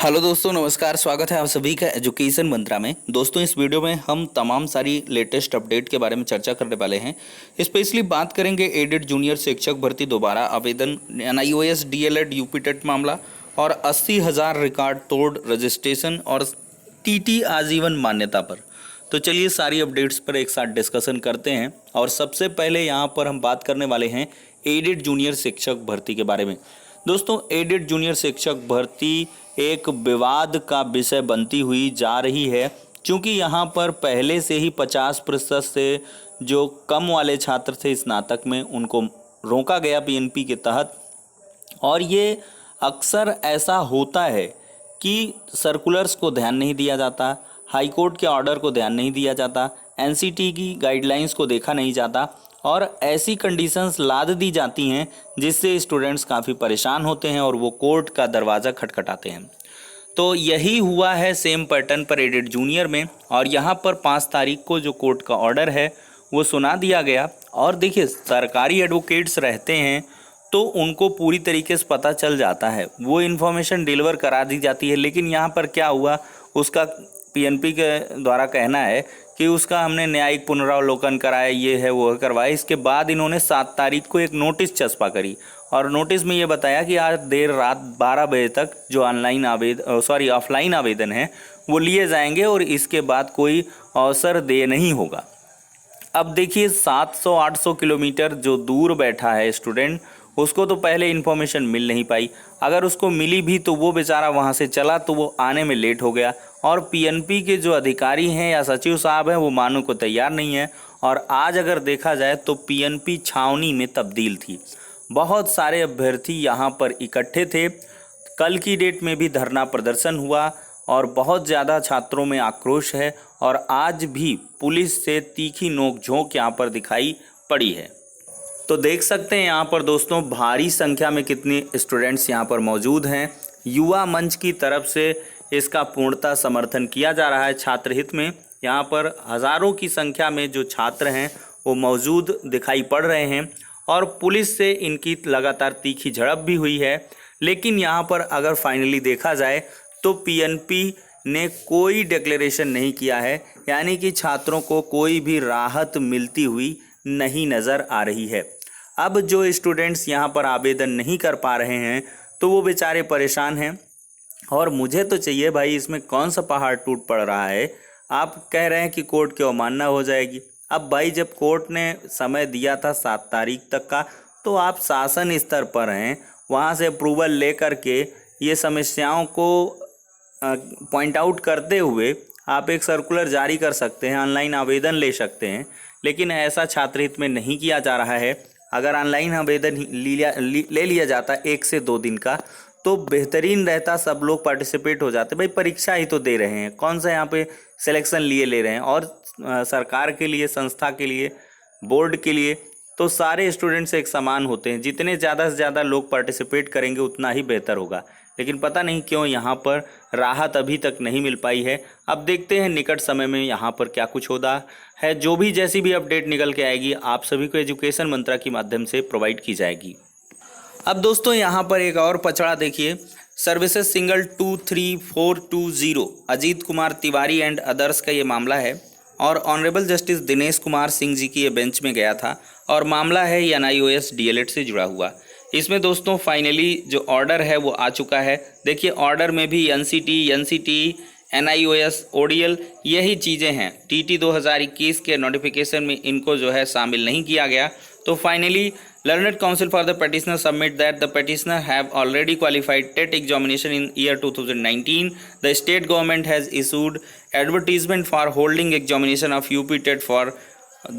Hello दोस्तों, नमस्कार। स्वागत है आप सभी का एजुकेशन मंत्रा में। दोस्तों, इस वीडियो में हम तमाम सारी लेटेस्ट अपडेट के बारे में चर्चा करने वाले हैं। स्पेशली बात करेंगे एडेड जूनियर शिक्षक भर्ती दोबारा आवेदन, NIOS DLED यूपीटेट मामला और 80,000 रिकॉर्ड तोड़ रजिस्ट्रेशन और TT आजीवन मान्यता पर। तो चलिए सारी अपडेट्स पर एक साथ डिस्कशन करते हैं। और सबसे पहले यहाँ पर हम बात करने वाले हैं एडेड जूनियर शिक्षक भर्ती के बारे में। दोस्तों, एडेड जूनियर शिक्षक भर्ती एक विवाद का विषय बनती हुई जा रही है, क्योंकि यहाँ पर पहले से ही 50% से जो कम वाले छात्र थे स्नातक में, उनको रोका गया PNP के तहत। और ये अक्सर ऐसा होता है कि सर्कुलर्स को ध्यान नहीं दिया जाता, हाई कोर्ट के ऑर्डर को ध्यान नहीं दिया जाता, NCT की गाइडलाइंस को देखा नहीं जाता और ऐसी कंडीशंस लाद दी जाती हैं जिससे स्टूडेंट्स काफ़ी परेशान होते हैं और वो कोर्ट का दरवाज़ा खटखटाते हैं। तो यही हुआ है सेम पैटर्न पर एडेड जूनियर में। और यहाँ पर 5 तारीख को जो कोर्ट का ऑर्डर है वो सुना दिया गया। और देखिए, सरकारी एडवोकेट्स रहते हैं तो उनको पूरी तरीके से पता चल जाता है, वो इन्फॉर्मेशन डिलीवर करा दी जाती है। लेकिन यहाँ पर क्या हुआ, उसका PNP के द्वारा कहना है कि उसका हमने न्यायिक पुनरावलोकन कराया, ये है वो करवाया। इसके बाद इन्होंने 7 तारीख को एक नोटिस चस्पा करी और नोटिस में ये बताया कि आज देर रात 12 बजे तक जो ऑफलाइन आवेदन है वो लिए जाएंगे और इसके बाद कोई अवसर दे नहीं होगा। अब देखिए, 700-800 किलोमीटर जो दूर बैठा है स्टूडेंट, उसको तो पहले इन्फॉर्मेशन मिल नहीं पाई। अगर उसको मिली भी तो वो बेचारा वहाँ से चला तो वो आने में लेट हो गया। और PNP के जो अधिकारी हैं या सचिव साहब हैं वो मानने को तैयार नहीं है। और आज अगर देखा जाए तो PNP छावनी में तब्दील थी। बहुत सारे अभ्यर्थी यहाँ पर इकट्ठे थे। कल की डेट में भी धरना प्रदर्शन हुआ और बहुत ज़्यादा छात्रों में आक्रोश है। और आज भी पुलिस से तीखी नोकझोंक यहाँ पर दिखाई पड़ी है। तो देख सकते हैं यहाँ पर दोस्तों, भारी संख्या में कितने स्टूडेंट्स यहाँ पर मौजूद हैं। युवा मंच की तरफ से इसका पूर्णतः समर्थन किया जा रहा है छात्र हित में। यहाँ पर हज़ारों की संख्या में जो छात्र हैं वो मौजूद दिखाई पड़ रहे हैं और पुलिस से इनकी लगातार तीखी झड़प भी हुई है। लेकिन यहाँ पर अगर फाइनली देखा जाए तो PNP ने कोई डिक्लेरेशन नहीं किया है, यानी कि छात्रों को कोई भी राहत मिलती हुई नहीं नज़र आ रही है। अब जो स्टूडेंट्स यहाँ पर आवेदन नहीं कर पा रहे हैं तो वो बेचारे परेशान हैं। और मुझे तो चाहिए भाई, इसमें कौन सा पहाड़ टूट पड़ रहा है। आप कह रहे हैं कि कोर्ट की अवमानना हो जाएगी। अब भाई, जब कोर्ट ने समय दिया था 7 तारीख तक का, तो आप शासन स्तर पर हैं, वहाँ से अप्रूवल लेकर के ये समस्याओं को पॉइंट आउट करते हुए आप एक सर्कुलर जारी कर सकते हैं, ऑनलाइन आवेदन ले सकते हैं। लेकिन ऐसा छात्र हित में नहीं किया जा रहा है। अगर ऑनलाइन आवेदन ले लिया जाता 1 से 2 दिन का तो बेहतरीन रहता, सब लोग पार्टिसिपेट हो जाते। भाई, परीक्षा ही तो दे रहे हैं, कौन सा यहाँ पे सिलेक्शन ले रहे हैं। और सरकार के लिए, संस्था के लिए, बोर्ड के लिए तो सारे स्टूडेंट्स एक समान होते हैं। जितने ज़्यादा से ज़्यादा लोग पार्टिसिपेट करेंगे उतना ही बेहतर होगा। लेकिन पता नहीं क्यों यहाँ पर राहत अभी तक नहीं मिल पाई है। अब देखते हैं निकट समय में यहाँ पर क्या कुछ होता है। जो भी जैसी भी अपडेट निकल के आएगी आप सभी को एजुकेशन मंत्रा के माध्यम से प्रोवाइड की जाएगी। अब दोस्तों, यहाँ पर एक और पचड़ा देखिए, services single 23420 Ajit Kumar Tiwari and others का ये मामला है। और ऑनरेबल जस्टिस दिनेश कुमार सिंह जी की ये बेंच में गया था और मामला है NIOS DLED से जुड़ा हुआ। इसमें दोस्तों फाइनली जो ऑर्डर है वो आ चुका है। देखिए, ऑर्डर में भी NCT, NIOS, ODL यही चीज़ें हैं। TT 2021 के नोटिफिकेशन में इनको जो है शामिल नहीं किया गया। तो finally Learned Counsel for the petitioner submit that the petitioner have already qualified TET examination in year 2019. The state government has issued advertisement for holding examination of UP TET for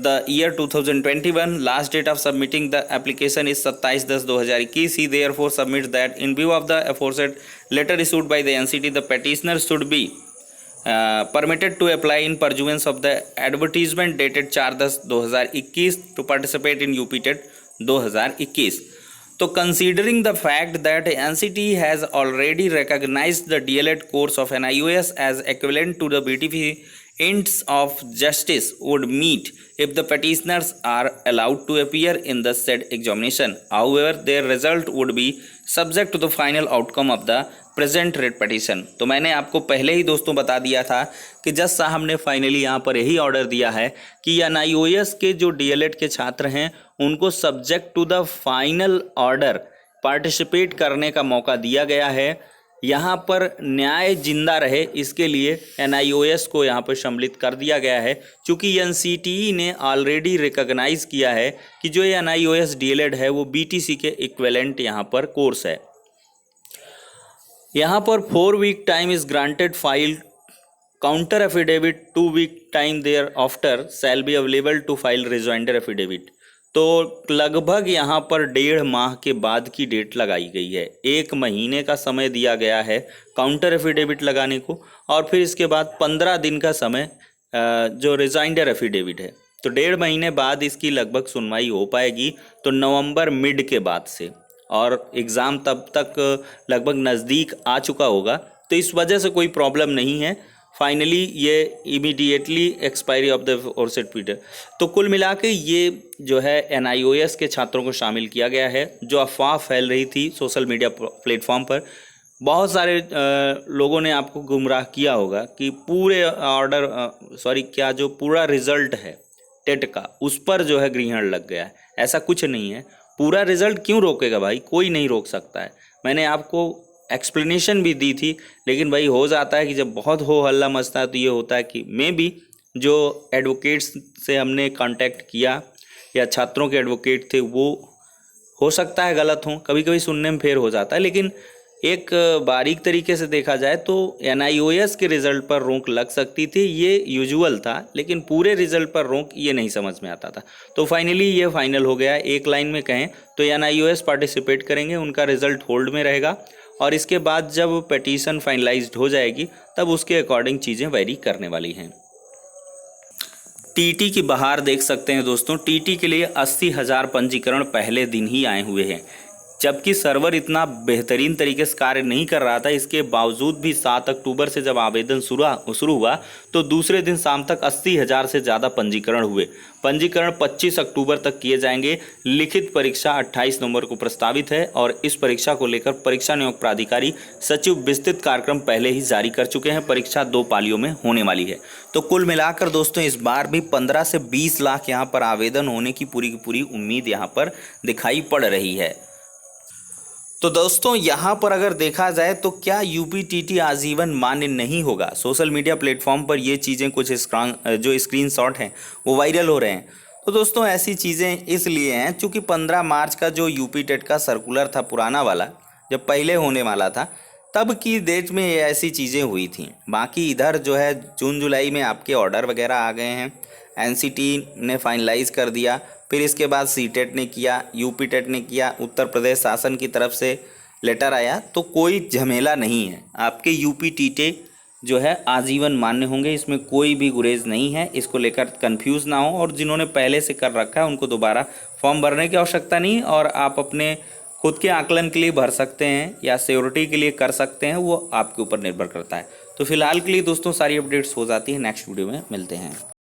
the year 2021. Last date of submitting the application is 27/10/2021. He therefore submits that in view of the aforesaid letter issued by the NCT, the petitioner should be permitted to apply in pursuance of the advertisement dated 4/10/2021 to participate in UP TET 2021. तो considering the fact that NCT has already recognized the DLED course of NIOS as equivalent to the BTP, ends of justice would meet if the petitioners are allowed to appear in the said examination. However, their result would be subject to the final outcome of the present rate petition. तो मैंने आपको पहले ही दोस्तों बता दिया था कि जज साहब ने फाइनली यहाँ पर यही ऑर्डर दिया है कि NIOS के जो DLED के छात्र हैं उनको subject to the final order participate करने का मौका दिया गया है। यहाँ पर न्याय जिंदा रहे इसके लिए NIOS को यहाँ पर सम्मिलित कर दिया गया है, चूँकि NCTE ने ऑलरेडी रिकॉग्नाइज किया है कि जो ये NIOS DLED है वो BTC के इक्विवेलेंट यहाँ पर कोर्स है। यहाँ पर 4 week time is granted file counter affidavit, 2 week time thereafter shall be available to file rejoinder affidavit. तो लगभग यहाँ पर 1.5 माह के बाद की डेट लगाई गई है। 1 महीने का समय दिया गया है काउंटर एफिडेविट लगाने को और फिर इसके बाद 15 दिन का समय जो रिजॉइंडर एफिडेविट है। तो 1.5 महीने बाद इसकी लगभग सुनवाई हो पाएगी, तो नवंबर मिड के बाद से, और एग्ज़ाम तब तक लगभग नज़दीक आ चुका होगा। तो इस वजह से कोई प्रॉब्लम नहीं है। फाइनली ये immediately expiry of the aforesaid period. तो कुल मिला के ये जो है NIOS के छात्रों को शामिल किया गया है। जो अफवाह फैल रही थी सोशल मीडिया प्लेटफॉर्म पर, बहुत सारे लोगों ने आपको गुमराह किया होगा कि पूरे जो पूरा रिज़ल्ट है टेट का उस पर जो है ग्रहण लग गया है। ऐसा कुछ नहीं है। पूरा रिज़ल्ट क्यों रोकेगा भाई, कोई नहीं रोक सकता है। मैंने आपको एक्सप्लेनेशन भी दी थी, लेकिन भाई हो जाता है कि जब बहुत हो हल्ला मचता है तो ये होता है कि मे बी जो एडवोकेट्स से हमने कांटेक्ट किया या छात्रों के एडवोकेट थे वो हो सकता है गलत हों, कभी कभी सुनने में फेर हो जाता है। लेकिन एक बारीक तरीके से देखा जाए तो NIOS के रिज़ल्ट पर रोक लग सकती थी, ये यूजुअल था, लेकिन पूरे रिज़ल्ट पर रोक ये नहीं समझ में आता था। तो फाइनली ये फाइनल हो गया। एक लाइन में कहें तो NIOS पार्टिसिपेट करेंगे, उनका रिज़ल्ट होल्ड में रहेगा और इसके बाद जब पिटीशन फाइनलाइज्ड हो जाएगी तब उसके अकॉर्डिंग चीज़ें वेरी करने वाली हैं। TT की बहार देख सकते हैं दोस्तों। TT के लिए 80,000 पंजीकरण पहले दिन ही आए हुए हैं, जबकि सर्वर इतना बेहतरीन तरीके से कार्य नहीं कर रहा था। इसके बावजूद भी 7 अक्टूबर से जब आवेदन शुरू हुआ तो दूसरे दिन शाम तक 80,000 से ज़्यादा पंजीकरण हुए। पंजीकरण 25 अक्टूबर तक किए जाएंगे। लिखित परीक्षा 28 नवंबर को प्रस्तावित है और इस परीक्षा को लेकर परीक्षा नियोग प्राधिकारी सचिव विस्तृत कार्यक्रम पहले ही जारी कर चुके हैं। परीक्षा 2 पालियों में होने वाली है। तो कुल मिलाकर दोस्तों इस बार भी 15 से 20 लाख यहाँ पर आवेदन होने की पूरी उम्मीद यहाँ पर दिखाई पड़ रही है। तो दोस्तों यहाँ पर अगर देखा जाए तो क्या UPTT आजीवन मान्य नहीं होगा? सोशल मीडिया प्लेटफॉर्म पर ये चीज़ें कुछ जो स्क्रीनशॉट हैं वो वायरल हो रहे हैं। तो दोस्तों ऐसी चीज़ें इसलिए हैं क्योंकि 15 मार्च का जो UP टेट का सर्कुलर था पुराना वाला, जब पहले होने वाला था तब की डेट में ये ऐसी चीज़ें हुई थी। बाकी इधर जो है जून जुलाई में आपके ऑर्डर वगैरह आ गए हैं, NCT ने फाइनलाइज कर दिया, फिर इसके बाद CTET ने किया, UP टेट ने किया, उत्तर प्रदेश शासन की तरफ से लेटर आया। तो कोई झमेला नहीं है, आपके UPTT जो है आजीवन मान्य होंगे, इसमें कोई भी गुरेज नहीं है। इसको लेकर कंफ्यूज ना हो, और जिन्होंने पहले से कर रखा है उनको दोबारा फॉर्म भरने की आवश्यकता नहीं, और आप अपने खुद के आकलन के लिए भर सकते हैं या सिक्योरिटी के लिए कर सकते हैं, वो आपके ऊपर निर्भर करता है। तो फिलहाल के लिए दोस्तों सारी अपडेट्स हो जाती है। नेक्स्ट वीडियो में मिलते हैं।